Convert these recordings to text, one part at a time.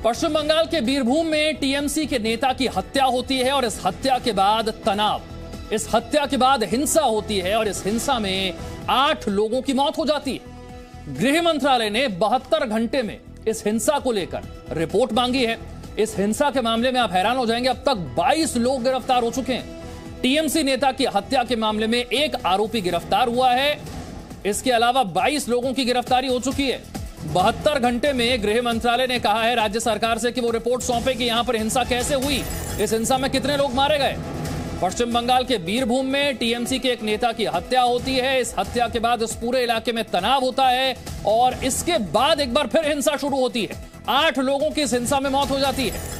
पश्चिम बंगाल के बीरभूम में टीएमसी के नेता की हत्या होती है और इस हत्या के बाद तनाव, इस हत्या के बाद हिंसा होती है और इस हिंसा में 8 लोगों की मौत हो जाती है। गृह मंत्रालय ने 72 घंटे में इस हिंसा को लेकर रिपोर्ट मांगी है। इस हिंसा के मामले में आप हैरान हो जाएंगे, अब तक 22 लोग गिरफ्तार हो चुके हैं। टीएमसी नेता की हत्या के मामले में एक आरोपी गिरफ्तार हुआ है। इसके अलावा 22 लोगों की गिरफ्तारी हो चुकी है। 72 घंटे में गृह मंत्रालय ने कहा है राज्य सरकार से कि वो रिपोर्ट सौंपे कि यहां पर हिंसा कैसे हुई, इस हिंसा में कितने लोग मारे गए। पश्चिम बंगाल के बीरभूम में टीएमसी के एक नेता की हत्या होती है। इस हत्या के बाद इस पूरे इलाके में तनाव होता है और इसके बाद एक बार फिर हिंसा शुरू होती है। 8 लोगों की इस हिंसा में मौत हो जाती है।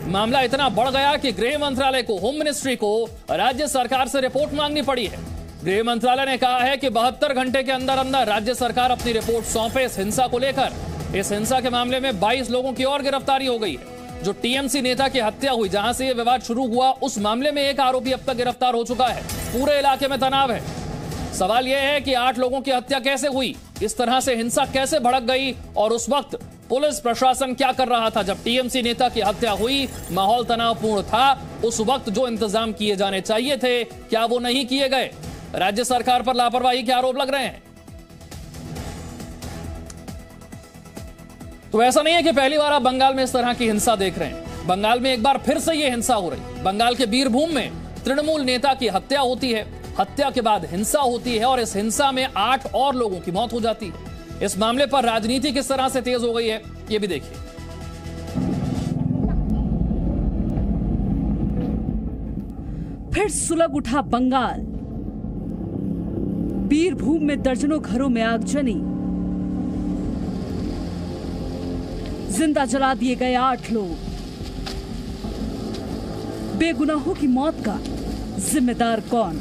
मामला इतना बढ़ गया कि गृह मंत्रालय को, होम मिनिस्ट्री को राज्य सरकार से रिपोर्ट मांगनी पड़ी है। गृह मंत्रालय ने कहा है कि 72 घंटे के अंदर अंदर राज्य सरकार अपनी रिपोर्ट सौंपे इस हिंसा को लेकर। इस हिंसा के मामले में 22 लोगों की और गिरफ्तारी हो गई है। जो टीएमसी नेता की हत्या हुई, जहां से यह विवाद शुरू हुआ, उस मामले में एक आरोपी अब तक गिरफ्तार हो चुका है। पूरे इलाके में तनाव है। सवाल यह है कि 8 लोगों की हत्या कैसे हुई, इस तरह से हिंसा कैसे भड़क गई और उस वक्त पुलिस प्रशासन क्या कर रहा था। जब टीएमसी नेता की हत्या हुई, माहौल तनावपूर्ण था। उस वक्त जो इंतजाम किए जाने चाहिए थे, क्या वो नहीं किए गए? राज्य सरकार पर लापरवाही के आरोप लग रहे हैं। तो ऐसा नहीं है कि पहली बार आप बंगाल में इस तरह की हिंसा देख रहे हैं। बंगाल में एक बार फिर से यह हिंसा हो रही। बंगाल के बीरभूम में तृणमूल नेता की हत्या होती है। हत्या के बाद हिंसा होती है और इस हिंसा में 8 और लोगों की मौत हो जाती है। इस मामले पर राजनीति किस तरह से तेज हो गई है, यह भी देखिए। फिर सुलग उठा बंगाल। बीरभूम में दर्जनों घरों में आगजनी, जिंदा जला दिए गए 8 लोग। बेगुनाहों की मौत का जिम्मेदार कौन?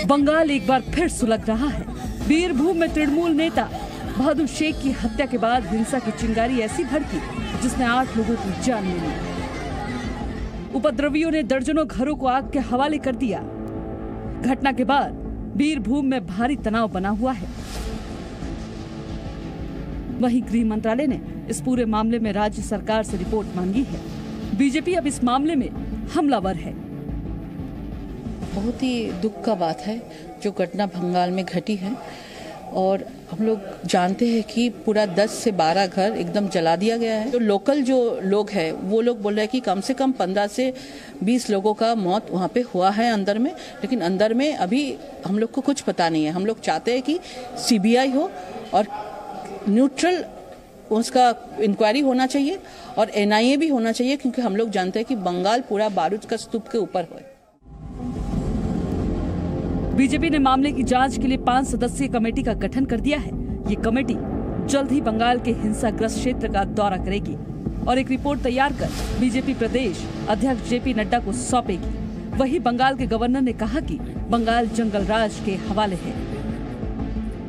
बंगाल एक बार फिर सुलग रहा है। बीरभूम में तृणमूल नेता बहादुर शेख की हत्या के बाद हिंसा की चिंगारी ऐसी भड़की जिसने 8 लोगों की जान ले ली। उपद्रवियों ने दर्जनों घरों को आग के हवाले कर दिया। घटना के बाद बीरभूम में भारी तनाव बना हुआ है। वहीं गृह मंत्रालय ने इस पूरे मामले में राज्य सरकार से रिपोर्ट मांगी है। बीजेपी अब इस मामले में हमलावर है। बहुत ही दुख का बात है जो घटना बंगाल में घटी है और हम लोग जानते हैं कि पूरा 10 से 12 घर एकदम जला दिया गया है। तो लोकल जो लोग हैं वो लोग बोल रहे हैं कि कम से कम 15 से 20 लोगों का मौत वहाँ पे हुआ है अंदर में, लेकिन अंदर में अभी हम लोग को कुछ पता नहीं है। हम लोग चाहते हैं कि सीबीआई हो और न्यूट्रल उसका इंक्वायरी होना चाहिए और एनआईए भी होना चाहिए, क्योंकि हम लोग जानते हैं कि बंगाल पूरा बारूद का स्तूप के ऊपर है। बीजेपी ने मामले की जांच के लिए 5 सदस्यीय कमेटी का गठन कर दिया है। ये कमेटी जल्द ही बंगाल के हिंसाग्रस्त क्षेत्र का दौरा करेगी और एक रिपोर्ट तैयार कर बीजेपी प्रदेश अध्यक्ष जेपी नड्डा को सौंपेगी। वहीं बंगाल के गवर्नर ने कहा कि बंगाल जंगल राज के हवाले है।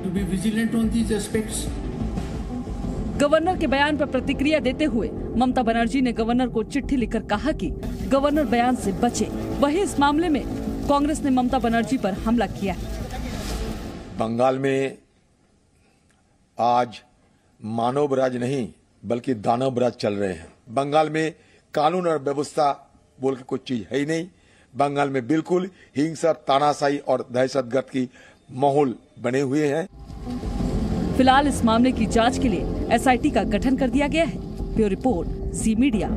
To be vigilant on these aspects. Governor के बयान पर प्रतिक्रिया देते हुए ममता बनर्जी ने गवर्नर को चिट्ठी लिखकर कहा कि गवर्नर बयान से बचे। वहीं इस मामले में कांग्रेस ने ममता बनर्जी पर हमला किया। बंगाल में आज मानव राज नहीं बल्कि दानव राज चल रहे हैं। बंगाल में कानून और व्यवस्था बोल के कोई चीज है ही नहीं। बंगाल में बिल्कुल हिंसा, तानाशाही और दहशतगर्द की माहौल बने हुए हैं। फिलहाल इस मामले की जांच के लिए एसआईटी का गठन कर दिया गया है। ब्यूरो रिपोर्ट, जी मीडिया।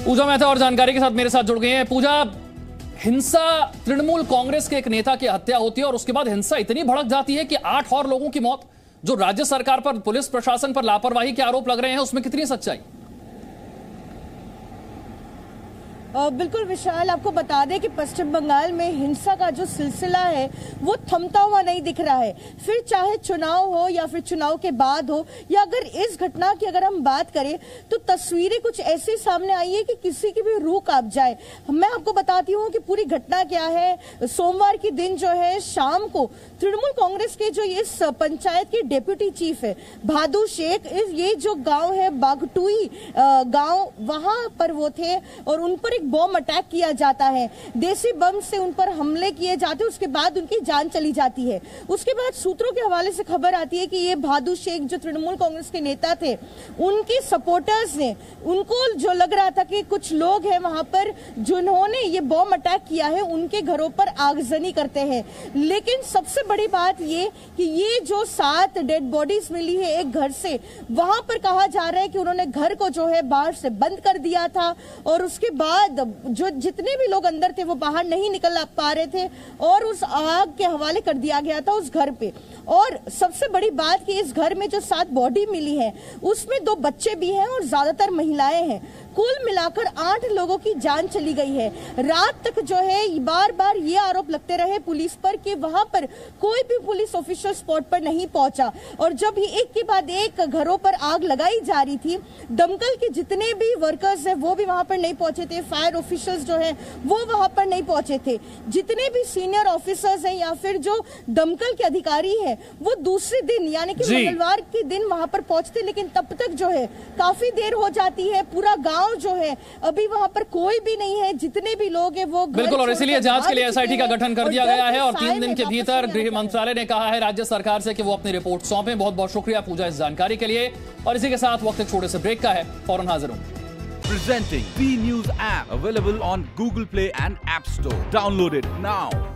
पूजा मेहता और जानकारी के साथ मेरे साथ जुड़ गए हैं। पूजा, हिंसा, तृणमूल कांग्रेस के एक नेता की हत्या होती है और उसके बाद हिंसा इतनी भड़क जाती है कि 8 और लोगों की मौत। जो राज्य सरकार पर, पुलिस प्रशासन पर लापरवाही के आरोप लग रहे हैं, उसमें कितनी सच्चाई? बिल्कुल विशाल, आपको बता दें कि पश्चिम बंगाल में हिंसा का जो सिलसिला है वो थमता हुआ नहीं दिख रहा है। फिर चाहे चुनाव हो या फिर चुनाव के बाद हो, या अगर इस घटना की अगर हम बात करें तो तस्वीरें कुछ ऐसी सामने आई है कि किसी की भी रूह कांप जाए। मैं आपको बताती हूँ कि पूरी घटना क्या है। सोमवार के दिन जो है शाम को तृणमूल कांग्रेस के जो ये पंचायत की डेप्यूटी चीफ है भादु शेख, ये जो गांव है बागटुई गांव, वहां पर वो थे और उन पर एक बॉम्ब अटैक किया जाता है, देसी बम से उन पर हमले किए जाते हैं, उसके बाद उनकी जान चली जाती है। उसके बाद सूत्रों के हवाले से खबर आती है कि ये भादु शेख जो तृणमूल कांग्रेस के नेता थे, उनके सपोर्टर्स ने, उनको जो लग रहा था कि कुछ लोग हैं वहां पर जिन्होंने ये बॉम्ब अटैक किया है, उनके घरों पर आगजनी करते हैं। लेकिन सबसे बड़ी बात ये कि ये जो 7 डेड बॉडीज मिली है एक घर से, वहां पर कहा जा रहा है कि उन्होंने घर को जो है बाहर से बंद कर दिया था और उसके बाद जो जितने भी लोग अंदर थे वो बाहर नहीं निकल पा रहे थे और उस आग के हवाले कर दिया गया था उस घर पे। और सबसे बड़ी बात कि इस घर में जो 7 बॉडी मिली है उसमें 2 बच्चे भी हैं और ज्यादातर महिलाएं हैं। कुल मिलाकर 8 लोगों की जान चली गई है। रात तक जो है बार बार ये आरोप लगते रहे पुलिस पर कि वहां पर कोई भी पुलिस ऑफिसर स्पॉट पर नहीं पहुंचा और जब ही एक के बाद एक घरों पर आग लगाई जा रही थी, दमकल के जितने भी वर्कर्स हैं वो भी वहां पर नहीं पहुंचे थे, फायर ऑफिसर्स जो है वो वहां पर नहीं पहुंचे थे, जितने भी सीनियर ऑफिसर्स हैं या फिर जो दमकल के अधिकारी हैं वो दूसरे दिन यानी कि मंगलवार के दिन वहां पर पहुंचते, लेकिन तब तक जो है काफी देर हो जाती है। पूरा गांव जो है अभी वहां पर कोई भी नहीं है, जितने भी लोग हैं वो बिल्कुल, और इसीलिए जांच के लिए एसआईटी का गठन कर दिया गया है और 3 दिन के भीतर गृह मंत्रालय ने कहा है राज्य सरकार से कि वो अपनी रिपोर्ट सौंपें। बहुत बहुत शुक्रिया पूजा इस जानकारी के लिए और इसी के साथ वक्त एक छोटे से ब्रेक का है, फौरन हाजिर हूं। Presenting B News app available on Google Play and App Store. Download it now.